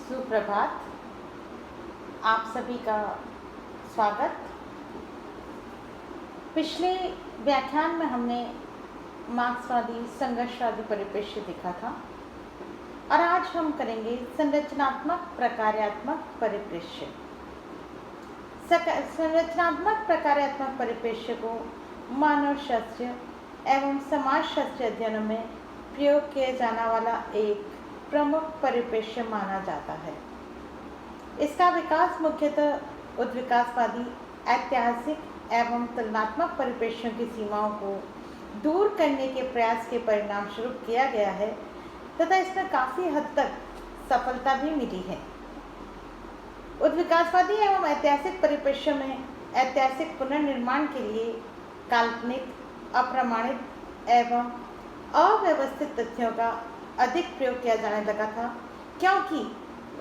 सुप्रभात। आप सभी का स्वागत। पिछले व्याख्यान में हमने मार्क्सवादी संघर्षवादी परिप्रेक्ष्य देखा था और आज हम करेंगे संरचनात्मक प्रकार्यात्मक परिप्रेक्ष्य। संरचनात्मक प्रकार्यात्मक परिप्रेक्ष्य को मानव शास्त्र एवं समाज शास्त्र अध्ययनों में प्रयोग किया जाने वाला एक प्रमुख परिप्रेक्ष्य माना जाता है। इसका विकास मुख्यतः उद्विकासवादी ऐतिहासिक एवं तुलनात्मक परिप्रेक्ष्यों की सीमाओं को दूर करने के प्रयास के परिणाम स्वरूप किया गया है तथा इसमें काफ़ी हद तक सफलता भी मिली है। उद्विकासवादी एवं ऐतिहासिक परिप्रेक्ष्यों में ऐतिहासिक पुनर्निर्माण के लिए काल्पनिक, अप्रमाणित एवं अव्यवस्थित तथ्यों का अधिक प्रयोग किया जाने लगा था, क्योंकि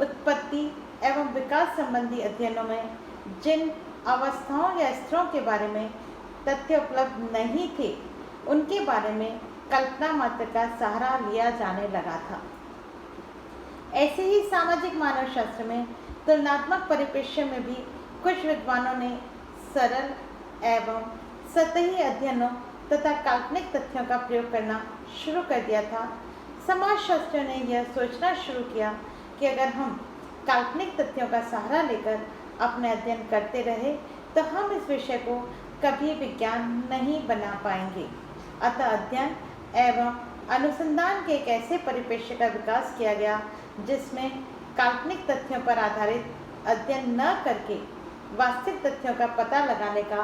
उत्पत्ति एवं विकास संबंधी अध्ययनों में जिन अवस्थाओं या स्तरों के बारे में तथ्य उपलब्ध नहीं थे उनके बारे में कल्पना मात्र का सहारा लिया जाने लगा था। ऐसे ही सामाजिक मानव शास्त्र में तुलनात्मक परिप्रेक्ष्य में भी कुछ विद्वानों ने सरल एवं सतही अध्ययनों तथा काल्पनिक तथ्यों का प्रयोग करना शुरू कर दिया था। समाज शास्त्र ने यह सोचना शुरू किया कि अगर हम काल्पनिक तथ्यों का सहारा लेकर अपने अध्ययन करते रहे तो हम इस विषय को कभी विज्ञान नहीं बना पाएंगे। अतः अध्ययन एवं अनुसंधान के एक ऐसे परिप्रेक्ष्य का विकास किया गया जिसमें काल्पनिक तथ्यों पर आधारित अध्ययन न करके वास्तविक तथ्यों का पता लगाने का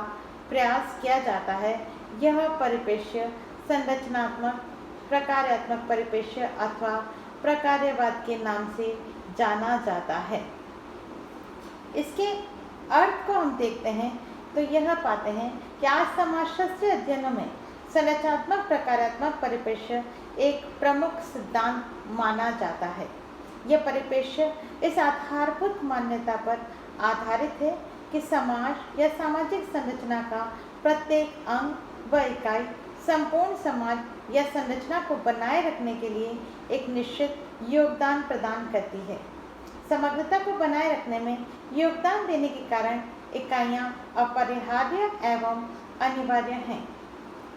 प्रयास किया जाता है। यह परिप्रेक्ष्य संरचनात्मक प्रकार्यात्मक परिप्रेक्ष्य अथवा प्रकार्यवाद के नाम से जाना जाता है। इसके अर्थ को हम देखते हैं तो यह पाते हैं कि आज समाजशास्त्रीय अध्ययनों में संरचनात्मक प्रकार्यात्मक परिप्रेक्ष्य एक प्रमुख सिद्धांत माना जाता है। यह परिप्रेक्ष्य इस आधारभूत मान्यता पर आधारित है कि समाज या सामाजिक संरचना का प्रत्येक अंग व इकाई संपूर्ण समाज या संरचना को बनाए रखने के लिए एक निश्चित योगदान प्रदान करती है। समग्रता को बनाए रखने में योगदान देने के कारण इकाइयाँ अपरिहार्य एवं अनिवार्य हैं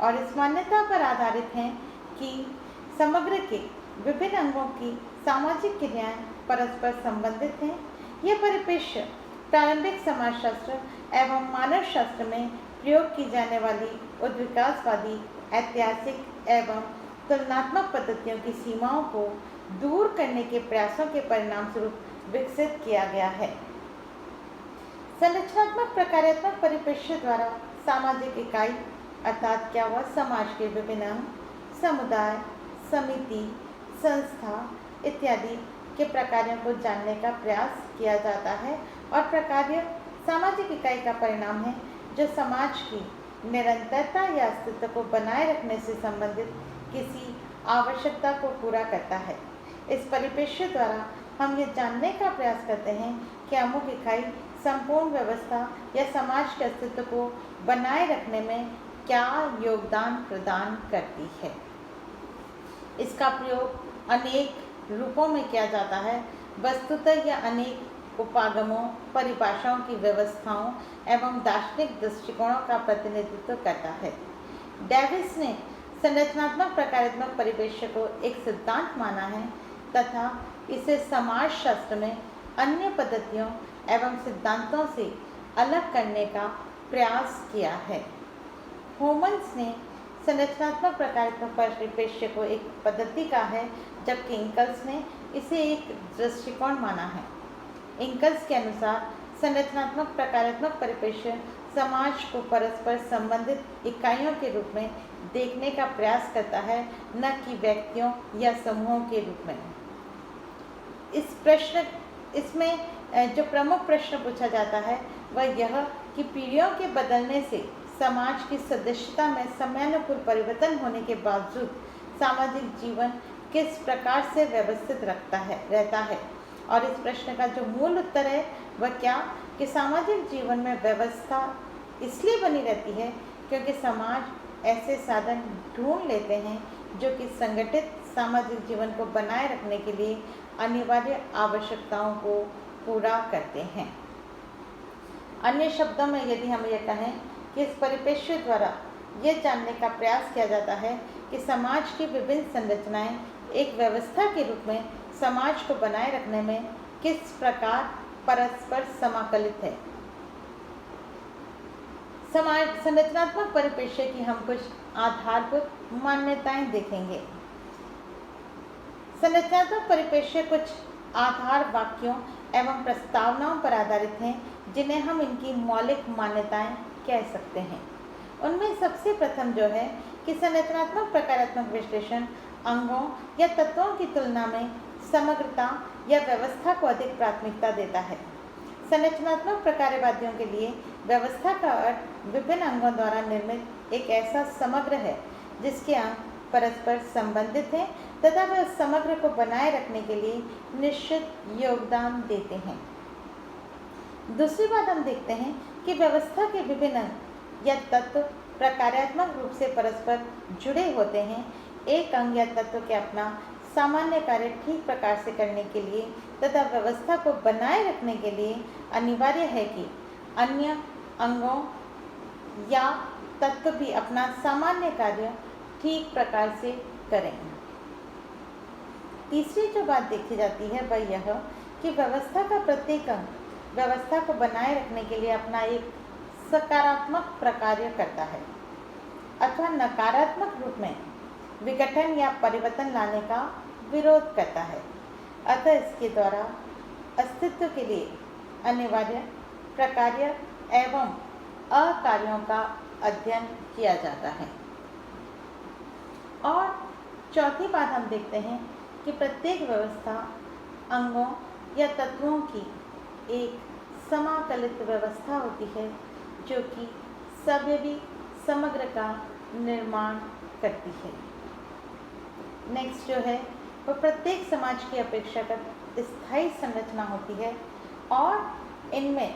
और इस मान्यता पर आधारित हैं कि समग्र के विभिन्न अंगों की सामाजिक क्रियाएं परस्पर संबंधित हैं। यह परिप्रेक्ष्य प्रारंभिक समाजशास्त्र एवं मानव शास्त्र में प्रयोग की जाने वाली उद्विकासवादी ऐतिहासिक एवं तुलनात्मक पद्धतियों की सीमाओं को दूर करने के प्रयासों के परिणाम स्वरूप विकसित किया गया है। संरचनात्मक प्रकार्यात्मक परिप्रेक्ष्य द्वारा सामाजिक इकाई अर्थात क्या हुआ समाज के विभिन्न अंग, समुदाय, समिति, संस्था इत्यादि के प्रकारों को जानने का प्रयास किया जाता है और प्रकार्य सामाजिक इकाई का परिणाम है जो समाज की निरंतरता या अस्तित्व को बनाए रखने से संबंधित किसी आवश्यकता को पूरा करता है। इस परिप्रेक्ष्य द्वारा हम ये जानने का प्रयास करते हैं कि अमुक इकाई संपूर्ण व्यवस्था या समाज के अस्तित्व को बनाए रखने में क्या योगदान प्रदान करती है। इसका प्रयोग अनेक रूपों में किया जाता है। वस्तुतः यह अनेक उपागमों, परिभाषाओं की व्यवस्थाओं एवं दार्शनिक दृष्टिकोणों का प्रतिनिधित्व करता है। डेविस ने संरचनात्मक प्रकार्यात्मक परिप्रेक्ष्य को एक सिद्धांत माना है तथा इसे समाजशास्त्र में अन्य पद्धतियों एवं सिद्धांतों से अलग करने का प्रयास किया है। होमन्स ने संरचनात्मक प्रकार्यात्मक परिप्रेक्ष्य को एक पद्धति कहा है, जबकि इंकल्स ने इसे एक दृष्टिकोण माना है। इंकल्स के अनुसार संरचनात्मक प्रकार्यात्मक परिप्रेक्ष्य समाज को परस्पर संबंधित इकाइयों के रूप में देखने का प्रयास करता है, न कि व्यक्तियों या समूहों के रूप में। इसमें जो प्रमुख प्रश्न पूछा जाता है वह यह कि पीढ़ियों के बदलने से समाज की सदस्यता में समयानुकूल परिवर्तन होने के बावजूद सामाजिक जीवन किस प्रकार से व्यवस्थित रहता है और इस प्रश्न का जो मूल उत्तर है वह क्या कि सामाजिक जीवन में व्यवस्था इसलिए बनी रहती है क्योंकि समाज ऐसे साधन ढूंढ लेते हैं जो कि संगठित सामाजिक जीवन को बनाए रखने के लिए अनिवार्य आवश्यकताओं को पूरा करते हैं। अन्य शब्दों में यदि हम ये कहें कि इस परिप्रेक्ष्य द्वारा यह जानने का प्रयास किया जाता है कि समाज की विभिन्न संरचनाएं एक व्यवस्था के रूप में समाज को बनाए रखने में किस प्रकार परस्पर समाकलित है। समाज संरचनात्मक परिप्रेक्ष्य की हम कुछ आधारभूत मान्यताएं देखेंगे। संरचनात्मक परिप्रेक्ष्य कुछ आधार वाक्यों एवं प्रस्तावनाओं पर आधारित हैं जिन्हें हम इनकी मौलिक मान्यताएं कह सकते हैं। उनमें सबसे प्रथम जो है कि संरचनात्मक प्रकारात्मक विश्लेषण अंगों या तत्वों की तुलना में समग्रता या व्यवस्था को अधिक प्राथमिकता देता है। संरचनात्मक प्रकारवादियों के लिए व्यवस्था का अर्थ विभिन्न अंगों द्वारा निर्मित एक ऐसा समग्र है जिसके अंग परस्पर संबंधित हैं तथा वे उस समग्र को बनाए रखने के लिए निश्चित योगदान देते हैं। दूसरी बात हम देखते हैं कि व्यवस्था के विभिन्न अंग या तत्व प्रकारात्मक रूप से परस्पर जुड़े होते हैं। एक अंग या तत्व के अपना सामान्य कार्य ठीक प्रकार से करने के लिए तथा व्यवस्था को बनाए रखने के लिए अनिवार्य है कि अन्य अंगों या तत्व भी अपना सामान्य कार्य ठीक प्रकार से करें। तीसरी जो बात देखी जाती है वह यह कि व्यवस्था का प्रत्येक अंग व्यवस्था को बनाए रखने के लिए अपना एक सकारात्मक प्रकार्य करता है अथवा नकारात्मक रूप में विघटन या परिवर्तन लाने का विरोध करता है। अतः इसके द्वारा अस्तित्व के लिए अनिवार्य प्रकार्य एवं अकार्यों का अध्ययन किया जाता है। और चौथी बात हम देखते हैं कि प्रत्येक व्यवस्था अंगों या तत्वों की एक समाकलित व्यवस्था होती है जो कि सव्यवी समग्र का निर्माण करती है। नेक्स्ट जो है वह प्रत्येक समाज की अपेक्षाकृत स्थायी संरचना होती है और इनमें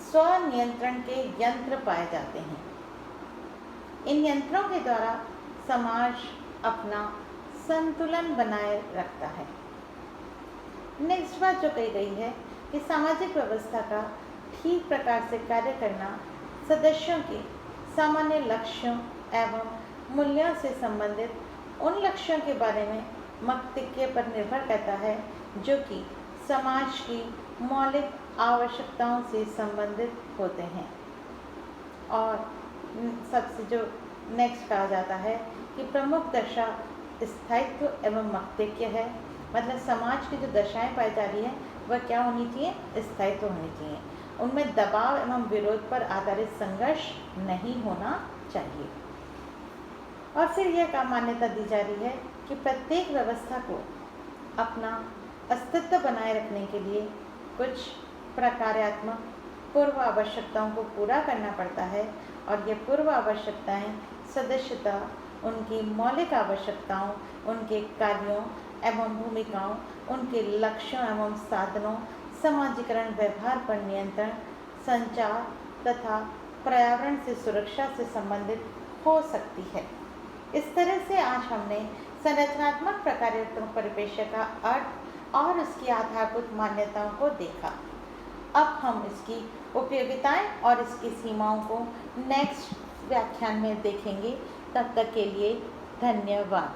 स्वनियंत्रण के यंत्र पाए जाते हैं। इन यंत्रों के द्वारा समाज अपना संतुलन बनाए रखता है। नेक्स्ट बात जो कही गई है कि सामाजिक व्यवस्था का ठीक प्रकार से कार्य करना सदस्यों के सामान्य लक्ष्यों एवं मूल्यों से संबंधित उन लक्ष्यों के बारे में मक्तिक्य पर निर्भर करता है जो कि समाज की मौलिक आवश्यकताओं से संबंधित होते हैं। और सबसे जो नेक्स्ट कहा जाता है कि प्रमुख दशा स्थायित्व एवं मक्तिक्य है, मतलब समाज की जो दशाएं पाई जा रही है वह क्या होनी चाहिए, स्थायित्व होनी चाहिए। उनमें दबाव एवं विरोध पर आधारित संघर्ष नहीं होना चाहिए। और फिर यह मान्यता दी जा रही है कि प्रत्येक व्यवस्था को अपना अस्तित्व बनाए रखने के लिए कुछ प्रकारात्मक पूर्व आवश्यकताओं को पूरा करना पड़ता है और ये पूर्व आवश्यकताएं सदस्यता, उनकी मौलिक आवश्यकताओं, उनके कार्यों एवं भूमिकाओं, उनके लक्ष्यों एवं साधनों, समाजीकरण, व्यवहार पर नियंत्रण, संचार तथा पर्यावरण से सुरक्षा से संबंधित हो सकती है। इस तरह से आज हमने संरचनात्मक प्रकारात्मक परिप्रेक्ष्य का अर्थ और उसकी आधारभूत मान्यताओं को देखा। अब हम इसकी उपयोगिताएं और इसकी सीमाओं को नेक्स्ट व्याख्यान में देखेंगे। तब तक के लिए धन्यवाद।